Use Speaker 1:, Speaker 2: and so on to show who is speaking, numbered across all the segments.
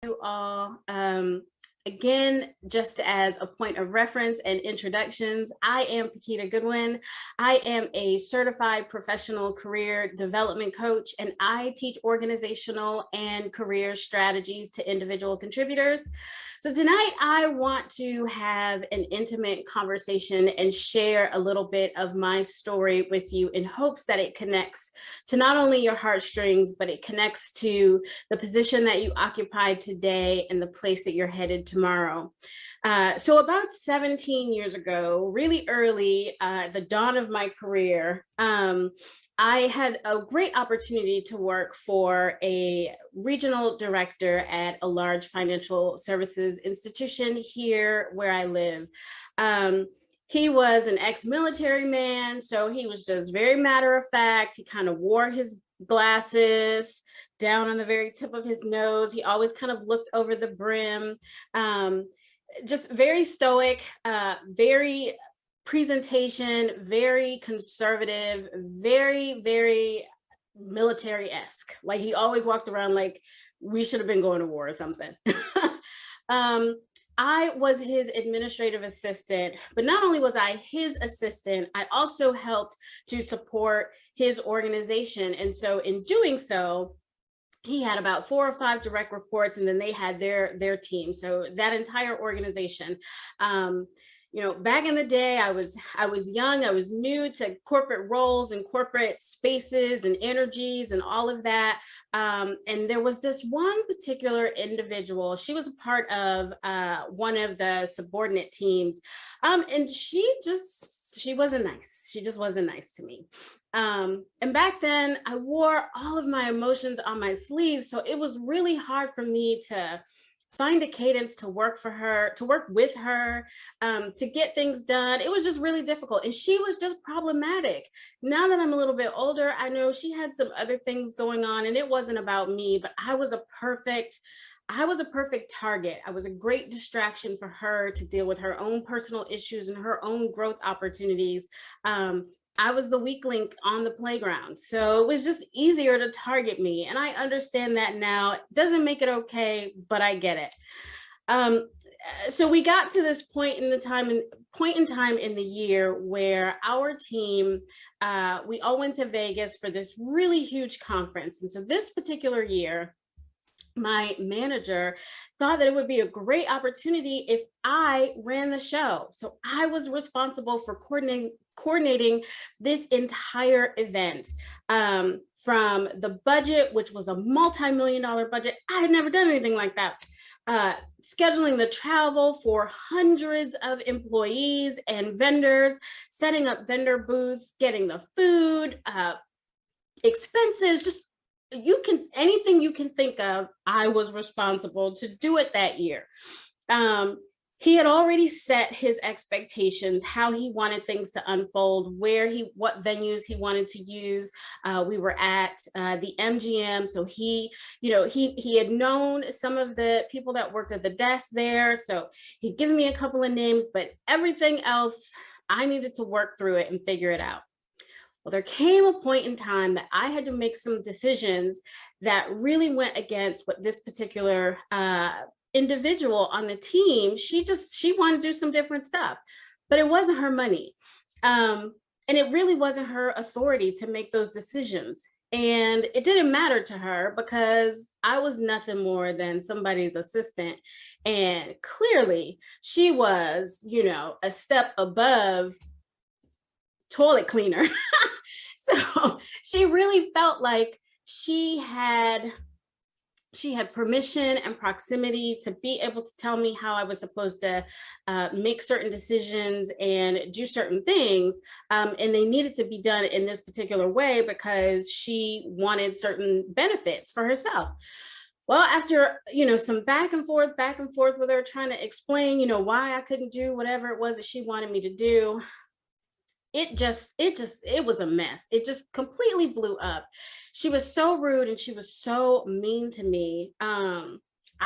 Speaker 1: You all. Again, just as a point of reference and introductions, I am Paquetia Goodwin. I am a certified professional career development coach, and I teach organizational and career strategies to individual contributors. So tonight, I want to have an intimate conversation and share a little bit of my story with you in hopes that it connects to not only your heartstrings, but it connects to the position that you occupy today and the place that you're headed tomorrow. So about 17 years ago, really early, the dawn of my career, I had a great opportunity to work for a regional director at a large financial services institution here where I live. He was an ex-military man, so he was just very matter of fact. He kind of wore his glasses down on the very tip of his nose. He always kind of looked over the brim. Just very stoic, very presentation, very conservative, very military-esque. Like he always walked around like we should have been going to war or something. I was his administrative assistant, but not only was I his assistant, I also helped to support his organization. And so in doing so, he had about 4 or 5 direct reports, and then they had their team. So that entire organization. Back in the day, I was young, I was new to corporate roles and corporate spaces and energies and all of that. And there was this one particular individual. She was a part of one of the subordinate teams, and she wasn't nice. She just wasn't nice to me. And back then, I wore all of my emotions on my sleeve, so it was really hard for me to find a cadence to work with her, to get things done. It was just really difficult. And she was just problematic. Now that I'm a little bit older, I know she had some other things going on, and it wasn't about me, but I was a perfect target. I was a great distraction for her to deal with her own personal issues and her own growth opportunities. I was the weak link on the playground. So it was just easier to target me. And I understand that now. It doesn't make it okay, but I get it. So we got to this point in time in the year where our team, we all went to Vegas for this really huge conference. And so this particular year, my manager thought that it would be a great opportunity if I ran the show. So I was responsible for coordinating this entire event, from the budget, which was a multi-million-dollar budget. I had never done anything like that. Scheduling the travel for hundreds of employees and vendors, setting up vendor booths, getting the food, expenses, just anything you can think of, I was responsible to do it that year. He had already set his expectations, how he wanted things to unfold, what venues he wanted to use. We were at the MGM, so he had known some of the people that worked at the desk there, so he'd given me a couple of names, but everything else, I needed to work through it and figure it out. Well, there came a point in time that I had to make some decisions that really went against what this particular individual on the team, she wanted to do some different stuff, but it wasn't her money. And it really wasn't her authority to make those decisions. And it didn't matter to her because I was nothing more than somebody's assistant. And clearly she was, a step above toilet cleaner. So she really felt like she had permission and proximity to be able to tell me how I was supposed to make certain decisions and do certain things. And they needed to be done in this particular way because she wanted certain benefits for herself. Well, after, some back and forth with her trying to explain, why I couldn't do whatever it was that she wanted me to do, it was a mess. It just completely blew up. She was so rude and she was so mean to me. I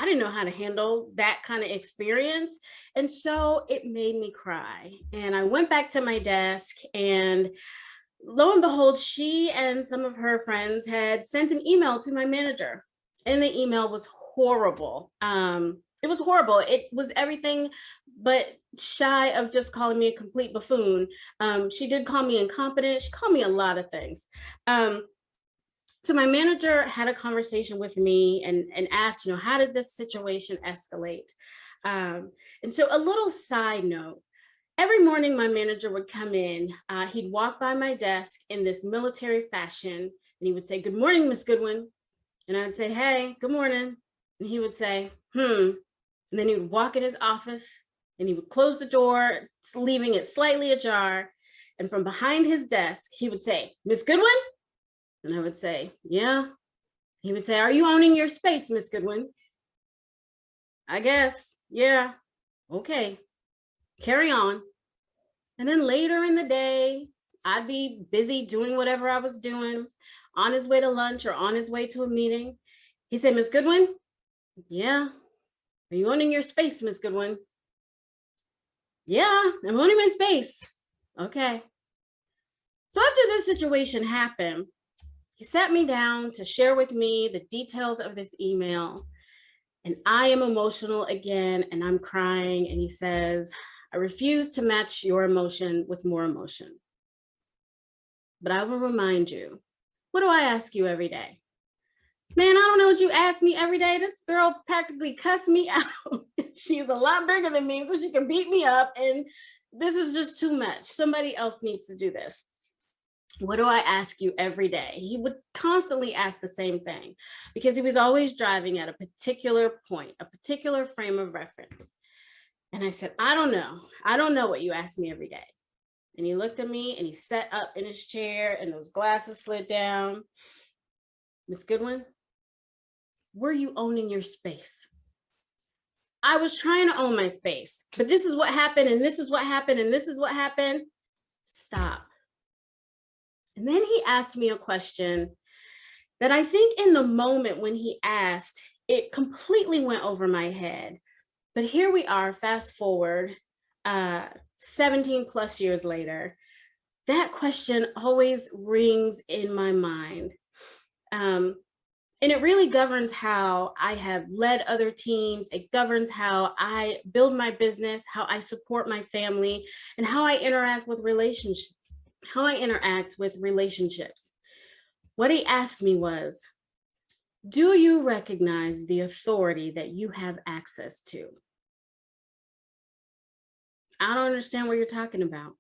Speaker 1: didn't know how to handle that kind of experience. And so it made me cry. And I went back to my desk, and lo and behold, she and some of her friends had sent an email to my manager. And the email was horrible. It was horrible. It was everything but shy of just calling me a complete buffoon. She did call me incompetent. She called me a lot of things. So my manager had a conversation with me and asked, how did this situation escalate? And so a little side note, every morning my manager would come in, he'd walk by my desk in this military fashion, and he would say, "Good morning, Miss Goodwin." And I would say, "Hey, good morning." And he would say, And then he would walk in his office and he would close the door, leaving it slightly ajar. And from behind his desk, he would say, "Miss Goodwin?" And I would say, "Yeah." He would say, "Are you owning your space, Miss Goodwin?" "I guess, yeah." "Okay, carry on." And then later in the day, I'd be busy doing whatever I was doing, on his way to lunch or on his way to a meeting. He said, "Miss Goodwin?" "Yeah." "Are you owning your space, Miss Goodwin?" "Yeah, I'm owning my space." "Okay." So after this situation happened, he sat me down to share with me the details of this email. And I am emotional again, and I'm crying. And he says, "I refuse to match your emotion with more emotion. But I will remind you, what do I ask you every day?" Man, I don't know what you ask me every day. This girl practically cussed me out. She's a lot bigger than me, so she can beat me up. And this is just too much. Somebody else needs to do this. What do I ask you every day? He would constantly ask the same thing because he was always driving at a particular point, a particular frame of reference. And I said, I don't know. I don't know what you ask me every day. And he looked at me and he sat up in his chair and those glasses slid down. "Miss Goodwin, were you owning your space?" "I was trying to own my space, but this is what happened, and this is what happened, and this is what happened." "Stop." And then he asked me a question that I think in the moment when he asked, it completely went over my head. But here we are, fast forward 17 plus years later. That question always rings in my mind. And it really governs how I have led other teams. It governs how I build my business, how I support my family, and how I interact with relationships. What he asked me was, "Do you recognize the authority that you have access to?" "I don't understand what you're talking about."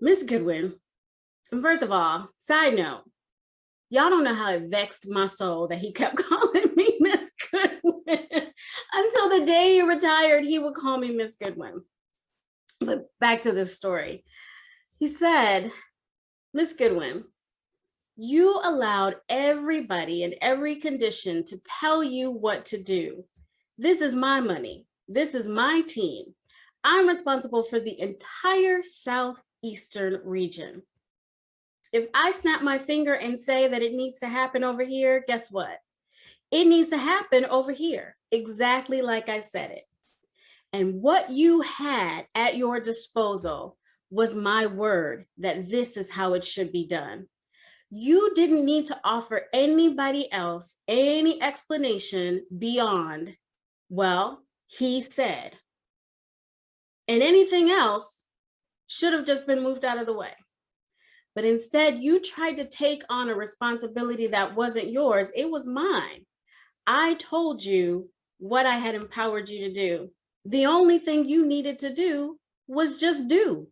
Speaker 1: Miss Goodwin, and first of all, side note, y'all don't know how it vexed my soul that he kept calling me Miss Goodwin. Until the day he retired, he would call me Miss Goodwin. But back to this story. He said, "Miss Goodwin, you allowed everybody in every condition to tell you what to do. This is my money. This is my team. I'm responsible for the entire Southeastern region. If I snap my finger and say that it needs to happen over here, guess what? It needs to happen over here, exactly like I said it. And what you had at your disposal was my word that this is how it should be done. You didn't need to offer anybody else any explanation beyond, well, he said. And anything else should have just been moved out of the way. But instead, you tried to take on a responsibility that wasn't yours. It was mine. I told you what I had empowered you to do. The only thing you needed to do was just do."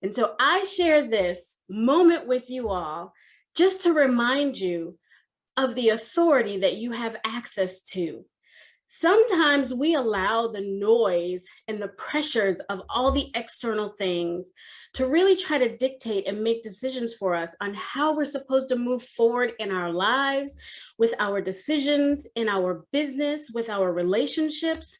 Speaker 1: And so I share this moment with you all just to remind you of the authority that you have access to. Sometimes we allow the noise and the pressures of all the external things to really try to dictate and make decisions for us on how we're supposed to move forward in our lives, with our decisions, in our business, with our relationships.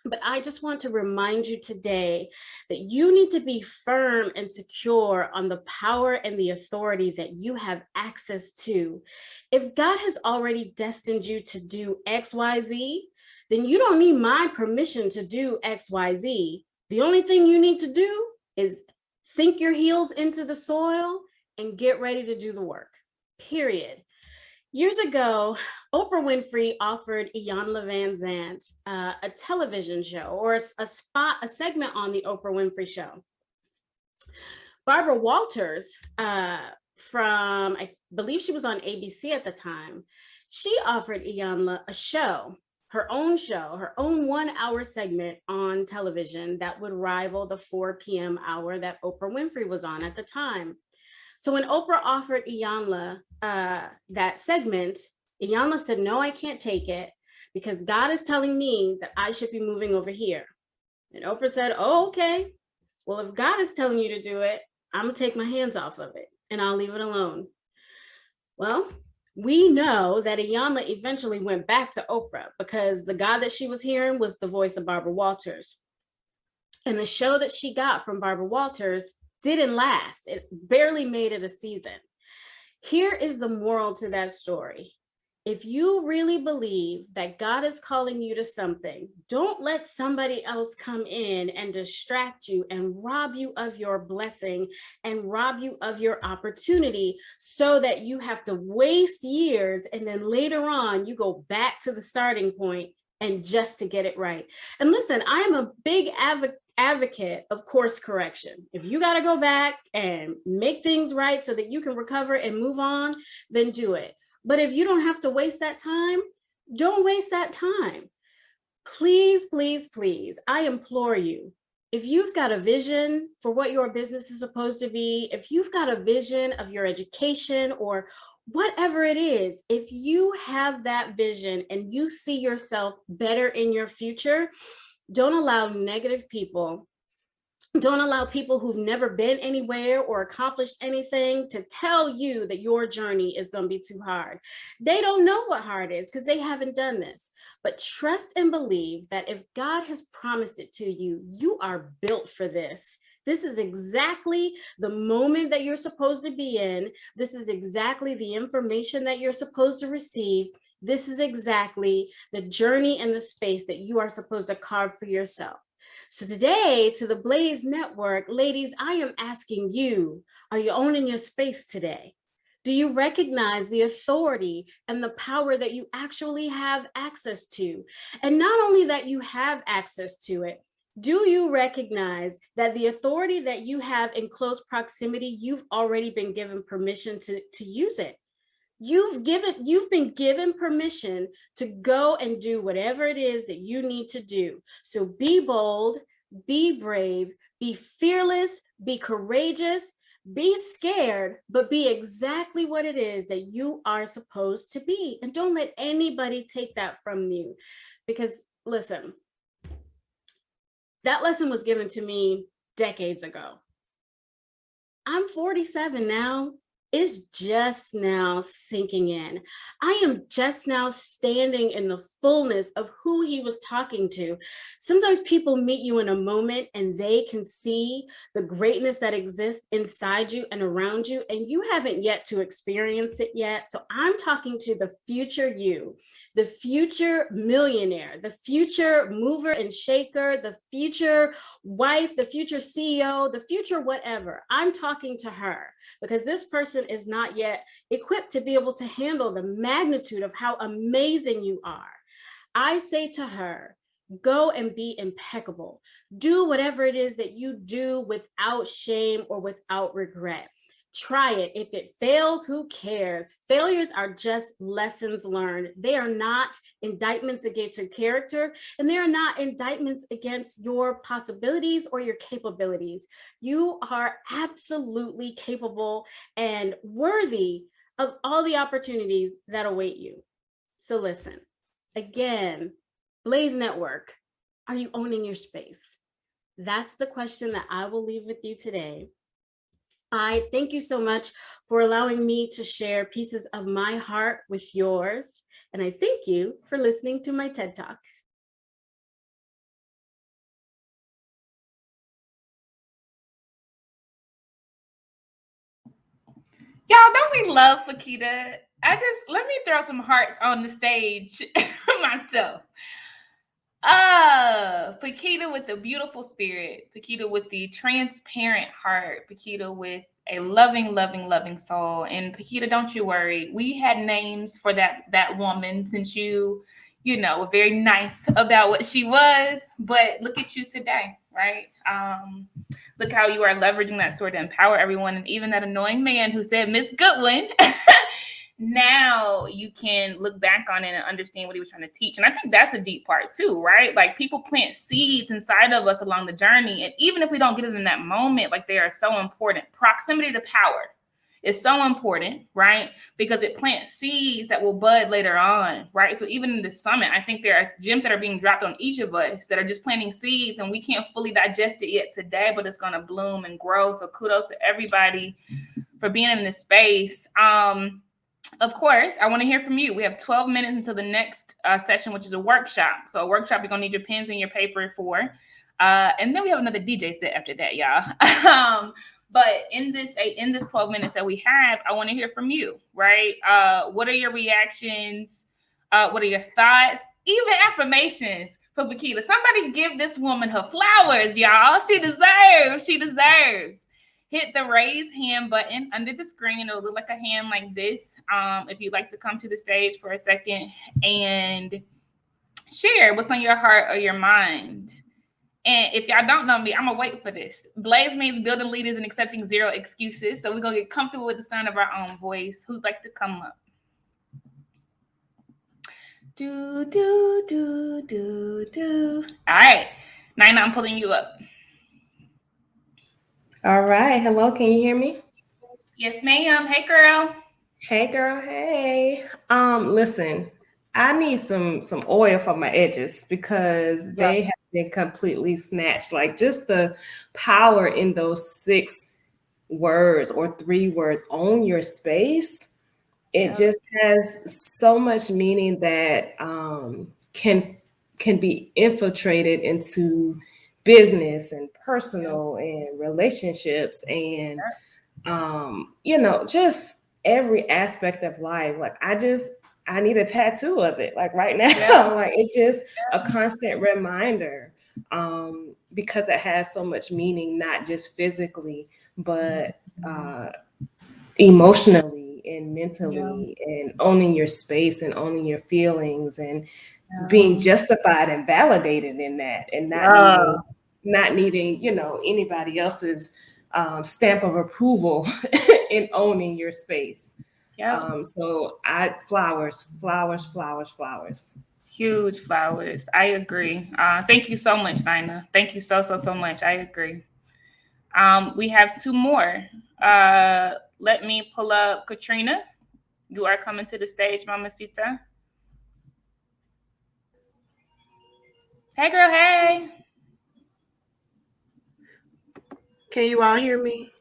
Speaker 1: But I just want to remind you today that you need to be firm and secure on the power and the authority that you have access to. If God has already destined you to do XYZ, then you don't need my permission to do XYZ. The only thing you need to do is sink your heels into the soil and get ready to do the work, period. Years ago, Oprah Winfrey offered Iyanla Van Zant a television show or a segment on the Oprah Winfrey Show. Barbara Walters, from, I believe she was on ABC at the time, she offered Iyanla a show, her own 1 hour segment on television that would rival the 4 p.m. hour that Oprah Winfrey was on at the time. So when Oprah offered Iyanla that segment, Iyanla said, no, I can't take it because God is telling me that I should be moving over here. And Oprah said, oh, okay. Well, if God is telling you to do it, I'm going to take my hands off of it and I'll leave it alone. Well, we know that Iyanla eventually went back to Oprah because the God that she was hearing was the voice of Barbara Walters. And the show that she got from Barbara Walters didn't last. It barely made it a season. Here is the moral to that story. If you really believe that God is calling you to something, don't let somebody else come in and distract you and rob you of your blessing and rob you of your opportunity so that you have to waste years and then later on you go back to the starting point and just to get it right. And listen, I am a big advocate of course correction. If you got to go back and make things right so that you can recover and move on, then do it. But if you don't have to waste that time, don't waste that time. Please, please, please, I implore you, if you've got a vision for what your business is supposed to be, if you've got a vision of your education or whatever it is, if you have that vision and you see yourself better in your future, don't allow negative people, don't allow people who've never been anywhere or accomplished anything to tell you that your journey is going to be too hard. They don't know what hard is because they haven't done this. But trust and believe that if God has promised it to you, you are built for this. This is exactly the moment that you're supposed to be in. This is exactly the information that you're supposed to receive. This is exactly the journey and the space that you are supposed to carve for yourself. So today, to the Blaze Network, ladies, I am asking you, are you owning your space today? Do you recognize the authority and the power that you actually have access to? And not only that you have access to it, do you recognize that the authority that you have in close proximity, you've already been given permission to use it? You've been given permission to go and do whatever it is that you need to do. So be bold, be brave, be fearless, be courageous, be scared, but be exactly what it is that you are supposed to be. And don't let anybody take that from you. Because listen, that lesson was given to me decades ago. I'm 47 now. It's just now sinking in. I am just now standing in the fullness of who he was talking to. Sometimes people meet you in a moment and they can see the greatness that exists inside you and around you, and you haven't yet to experience it yet. So I'm talking to the future you, the future millionaire, the future mover and shaker, the future wife, the future CEO, the future whatever. I'm talking to her because this person is not yet equipped to be able to handle the magnitude of how amazing you are. I say to her, go and be impeccable. Do whatever it is that you do without shame or without regret. Try it. If it fails, who cares? Failures are just lessons learned. They are not indictments against your character, and they are not indictments against your possibilities or your capabilities. You are absolutely capable and worthy of all the opportunities that await you. So listen, again, Blaze Network, are you owning your space? That's the question that I will leave with you today. I thank you so much for allowing me to share pieces of my heart with yours. And I thank you for listening to my TED Talk.
Speaker 2: Y'all, don't we love Paquetia? Let me throw some hearts on the stage myself. Paquetia with the beautiful spirit, Paquetia with the transparent heart, Paquetia with A loving, loving, loving soul. And Paquita, don't you worry. We had names for that woman since you know, were very nice about what she was. But look at you today, right? Look how you are leveraging that sword to empower everyone, and even that annoying man who said Miss Goodwin. Now you can look back on it and understand what he was trying to teach. And I think that's a deep part too, right? Like people plant seeds inside of us along the journey. And even if we don't get it in that moment, like they are so important. Proximity to power is so important, right? Because it plants seeds that will bud later on, right? So even in this summit, I think there are gems that are being dropped on each of us that are just planting seeds, and we can't fully digest it yet today, but it's going to bloom and grow. So kudos to everybody for being in this space. Of course, I want to hear from you. We have 12 minutes until the next session, which is a workshop. So a workshop, you're going to need your pens and your paper for. And then we have another DJ set after that, y'all. But in this 12 minutes that we have, I want to hear from you, right? What are your reactions? What are your thoughts? Even affirmations for Paquita. Somebody give this woman her flowers, y'all. She deserves. Hit the raise hand button under the screen. It'll look like a hand like this. If you'd like to come to the stage for a second and share what's on your heart or your mind. And if y'all don't know me, I'm going to wait for this. Blaze means building leaders and accepting zero excuses. So we're going to get comfortable with the sound of our own voice. Who'd like to come up? Do. All right. Nina, I'm pulling you up.
Speaker 3: All right. Hello. Can you hear me?
Speaker 2: Yes, ma'am. Hey, girl.
Speaker 3: Hey, girl. Hey. Listen, I need some oil for my edges because they have been completely snatched. Like just the power in those 6 words or 3 words, own your space. It just has so much meaning that can be infiltrated into business and personal and relationships and just every aspect of life. Like I need a tattoo of it like right now. Like it's just a constant reminder because it has so much meaning, not just physically but emotionally and mentally, and owning your space and owning your feelings and being justified and validated in that, and not needing anybody else's stamp of approval in owning your space. So flowers.
Speaker 2: Huge flowers. I agree. Thank you so much, Nina. Thank you so much. I agree. We have 2 more. Let me pull up Katrina. You are coming to the stage, Mamacita. Hey, girl. Hey.
Speaker 4: Can you all hear me?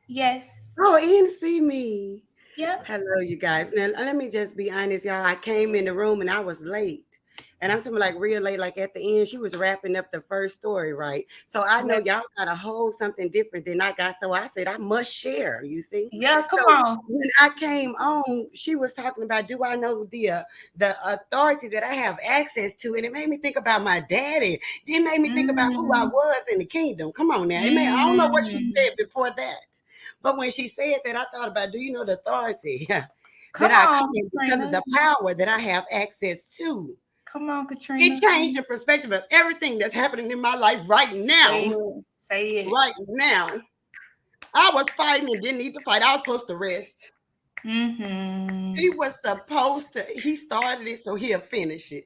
Speaker 2: Yes.
Speaker 4: Oh, you didn't see me.
Speaker 2: Yep.
Speaker 4: Hello, you guys. Now, let me just be honest, y'all. I came in the room and I was late. And I'm talking like real late, like at the end, she was wrapping up the first story, right? So I know y'all got a whole something different than I got. So I said, I must share, you see?
Speaker 2: Yeah, come on.
Speaker 4: When I came on, she was talking about, do I know the authority that I have access to? And it made me think about my daddy. It made me think about who I was in the kingdom. Come on now. I don't know what she said before that. But when she said that, I thought about, do you know the authority that I claim because of the power that I have access to?
Speaker 2: Come on, Katrina.
Speaker 4: It changed the perspective of everything that's happening in my life right now.
Speaker 2: Say it.
Speaker 4: Right now. I was fighting and didn't need to fight. I was supposed to rest. He was supposed to. He started it, so he'll finish it.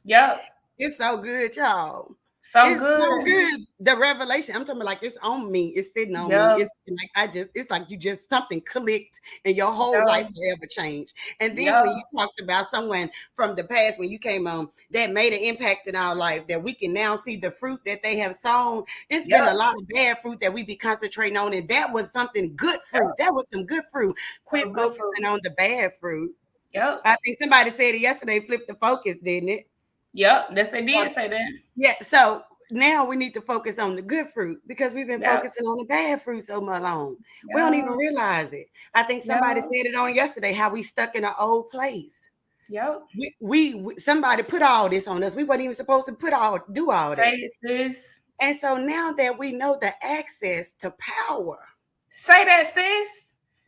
Speaker 2: Yep.
Speaker 4: It's so good, y'all.
Speaker 2: It's
Speaker 4: so good. The revelation, I'm talking about like it's on me. It's sitting on me. It's like it's like you just something clicked and your whole life forever changed. And then when you talked about someone from the past, when you came on, that made an impact in our life, that we can now see the fruit that they have sown. It's been a lot of bad fruit that we be concentrating on, and that was something good fruit. That was some good fruit. Quit focusing on the bad fruit. I think somebody said it yesterday, flip the focus, didn't it?
Speaker 2: Yep, yes, they did say that.
Speaker 4: Yeah, so now we need to focus on the good fruit because we've been focusing on the bad fruit so much long. We don't even realize it. I think somebody said it on yesterday, how we stuck in an old place. We somebody put all this on us. We weren't even supposed to do all that.
Speaker 2: Say this.
Speaker 4: And so now that we know the access to power,
Speaker 2: Say that, sis.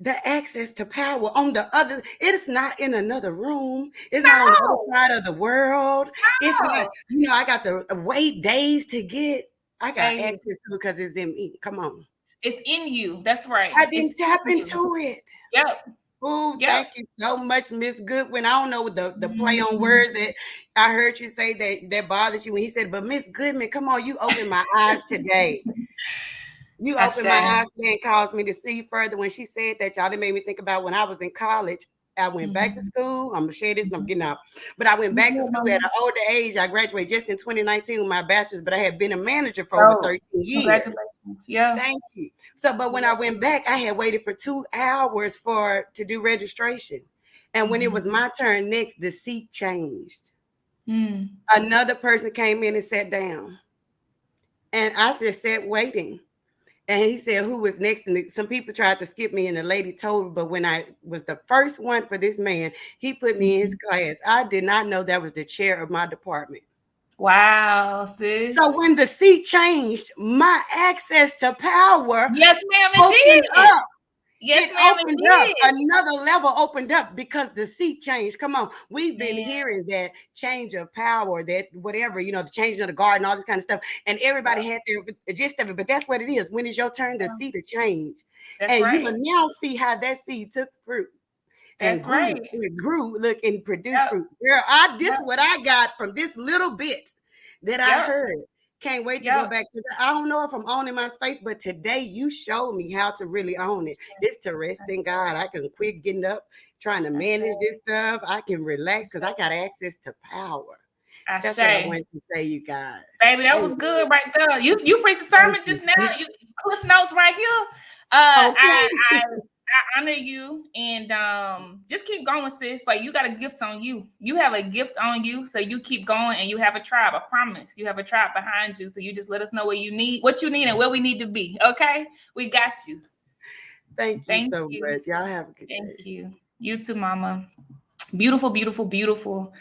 Speaker 4: The access to power on the other, it's not in another room. It's not on the other side of the world. It's not, I got to wait days to get. I got access to it because it's in me. Come on.
Speaker 2: It's in you. That's right.
Speaker 4: I didn't tap into it.
Speaker 2: Yep.
Speaker 4: Oh, thank you so much, Miss Goodwin. I don't know what the play on words that I heard you say that bothers you when he said, but Miss Goodman, come on, you opened my eyes today. You opened my eyes today and caused me to see further. When she said that, y'all, it made me think about when I was in college. I went back to school. I'm gonna share this and I'm getting out. But I went back to school at an older age. I graduated just in 2019 with my bachelor's, but I had been a manager for over 13 years.
Speaker 2: Congratulations. Yeah.
Speaker 4: Thank you. So, but when I went back, I had waited for 2 hours to do registration. And when it was my turn next, the seat changed. Another person came in and sat down. And I just sat waiting. And he said, who was next? And some people tried to skip me, and the lady told me. But when I was the first one for this man, he put me in his class. I did not know that was the chair of my department.
Speaker 2: Wow, sis.
Speaker 4: So when the seat changed, my access to power
Speaker 2: yes, ma'am,
Speaker 4: opened up.
Speaker 2: Yes,
Speaker 4: it
Speaker 2: ma'am,
Speaker 4: opened up. Another level opened up because the seat changed. Come on. We've been hearing that change of power, that whatever, the changing of the guard and all this kind of stuff. And everybody had their gist of it. But that's what it is. When it's your turn, the seat to change.
Speaker 2: That's
Speaker 4: and you will now see how that seed took fruit.
Speaker 2: That's right.
Speaker 4: It grew, look, and produced fruit. Girl, this is what I got from this little bit that I heard. Can't wait to go back. I don't know if I'm owning my space, but today you showed me how to really own it. It's to rest in God. I can quit getting up, trying to manage this stuff. I can relax because I got access to power. That's what I wanted to say, you guys.
Speaker 2: Baby, that was good right there. You preached a sermon just now. You cliff notes right here. I honor you, and just keep going, sis. Like, you got a gift on you. You have a gift on you, so you keep going, and you have a tribe. I promise. You have a tribe behind you, so you just let us know what you need, and where we need to be. Okay, we got you.
Speaker 4: Thank you so much. Y'all have a good day.
Speaker 2: Thank you. You too, Mama. Beautiful, beautiful, beautiful.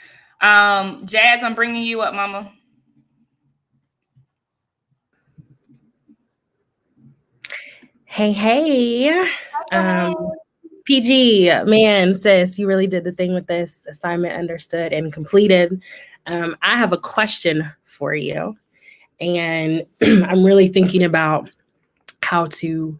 Speaker 2: Jazz, I'm bringing you up, Mama.
Speaker 5: Hey. PG, man, sis, you really did the thing with this. Assignment understood and completed. I have a question for you. And I'm really thinking about how to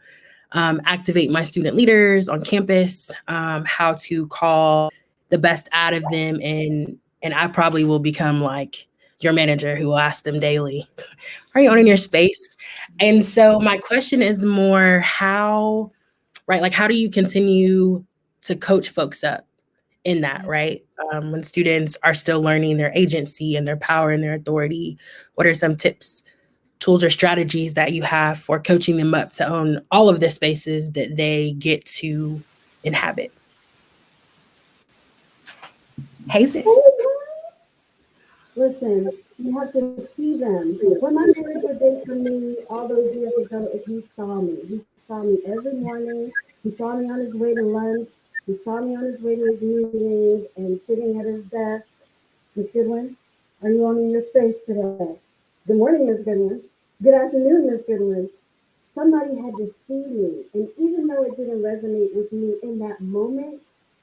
Speaker 5: activate my student leaders on campus, how to call the best out of them. And I probably will become like your manager who will ask them daily, are you owning your space? And so my question is more how do you continue to coach folks up in that, right? When students are still learning their agency and their power and their authority, what are some tips, tools, or strategies that you have for coaching them up to own all of the spaces that they get to inhabit? Hey, sis.
Speaker 1: Listen, you have to see them. When my manager did for me all those years ago, is he saw me. He saw me every morning. He saw me on his way to lunch. He saw me on his way to his meetings and sitting at his desk. Miss Goodwin, are you owning your space today? Good morning, Miss Goodwin. Good afternoon, Miss Goodwin. Somebody had to see me. And even though it didn't resonate with me in that moment,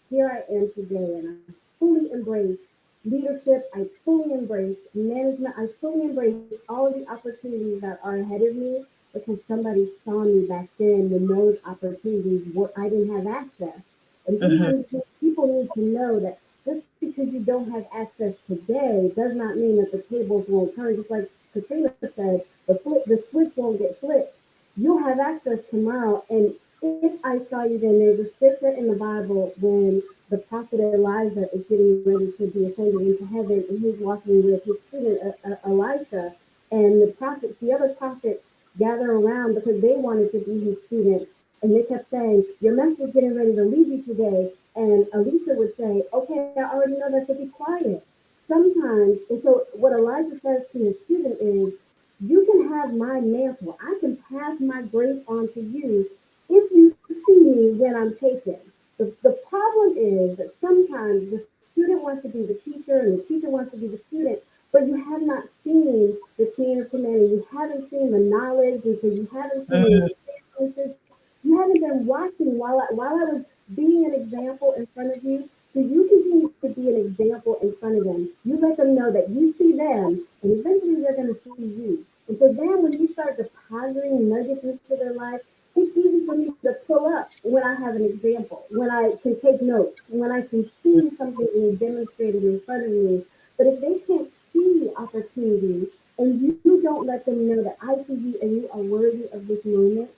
Speaker 1: here I am today, and I fully embrace leadership. I fully embrace management. I fully embrace all of the opportunities that are ahead of me because somebody saw me back then when those opportunities I didn't have access. And sometimes people need to know that just because you don't have access today does not mean that the tables won't turn. Just like Katrina said, the switch won't get flipped. You'll have access tomorrow. And if I saw you then, there's a scripture in the Bible when the prophet Elijah is getting ready to be ascended into heaven, and he's walking with his student Elisha, and the other prophets gather around because they wanted to be his student, and they kept saying, your master's getting ready to leave you today. And Elisha would say, okay, I already know that, so be quiet. Sometimes, and so what Elijah says to his student is, you can have my mantle. I can pass my grace on to you if you see me when I'm taken. The problem is that sometimes the student wants to be the teacher and the teacher wants to be the student, but you have not seen the chain of command. You haven't seen the knowledge, and so you haven't seen the experiences. You haven't been watching while I was being an example in front of you. So you continue to be an example in front of them. You let them know that you see them, and eventually they're going to see you. And so then when you start depositing nuggets into their life, it's easy for me to pull up when I have an example, when I can take notes, when I can see something being demonstrated in front of me. But if they can't see opportunity and you don't let them know that I see you and you are worthy of this moment,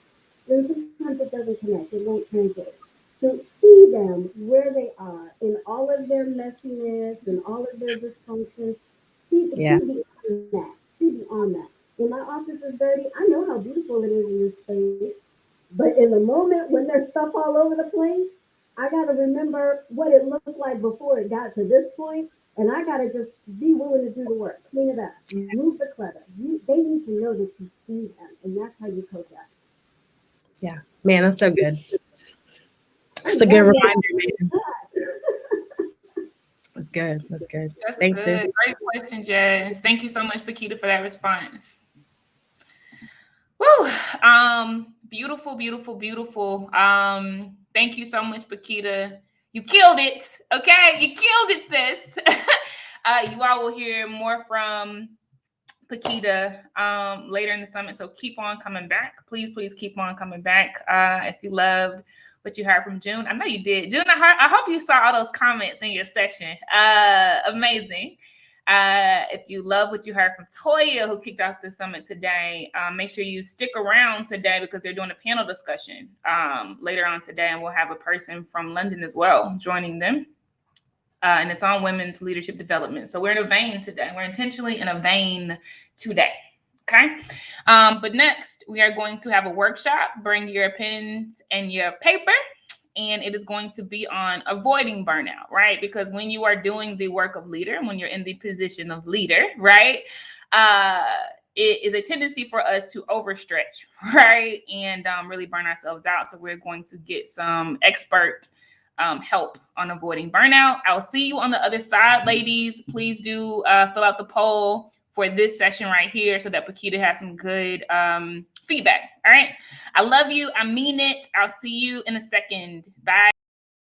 Speaker 1: then sometimes it doesn't connect. It won't translate. So see them where they are in all of their messiness and all of their dysfunction. See beyond that. See beyond that. When my office is dirty, I know how beautiful it is in this space. But in the moment when there's stuff all over the place, I got to remember what it looked like before it got to this point, and I got to just be willing to do the work, clean it up, remove the clutter. They need to know that you see them, and that's how you coach up.
Speaker 5: Yeah, man, that's so good. That's a good reminder, man. That's good. That's good.
Speaker 2: That's
Speaker 5: Thanks,
Speaker 2: good.
Speaker 5: sis.
Speaker 2: Great question, Jazz. Thank you so much, Paqueta, for that response. Woo. Beautiful, beautiful, beautiful. Thank you so much, Paqueta. You killed it. Okay, you killed it, sis. You all will hear more from Paqueta later in the summit. So keep on coming back. Please, please keep on coming back. If you loved what you heard from June, I know you did. June, I hope you saw all those comments in your session. Amazing. If you love what you heard from Toya, who kicked off the summit today, make sure you stick around today because they're doing a panel discussion later on today, and we'll have a person from London as well joining them. And it's on women's leadership development. So we're in a vein today. We're intentionally in a vein today. Okay. But next, we are going to have a workshop. Bring your pens and your paper. And it is going to be on avoiding burnout, right? Because when you are doing the work of leader, when you're in the position of leader, right? It is a tendency for us to overstretch, right? And really burn ourselves out. So we're going to get some expert help on avoiding burnout. I'll see you on the other side, ladies. Please do fill out the poll for this session right here so that Paqueta has some good feedback. All right. I love you. I mean it. I'll see you in a second. Bye.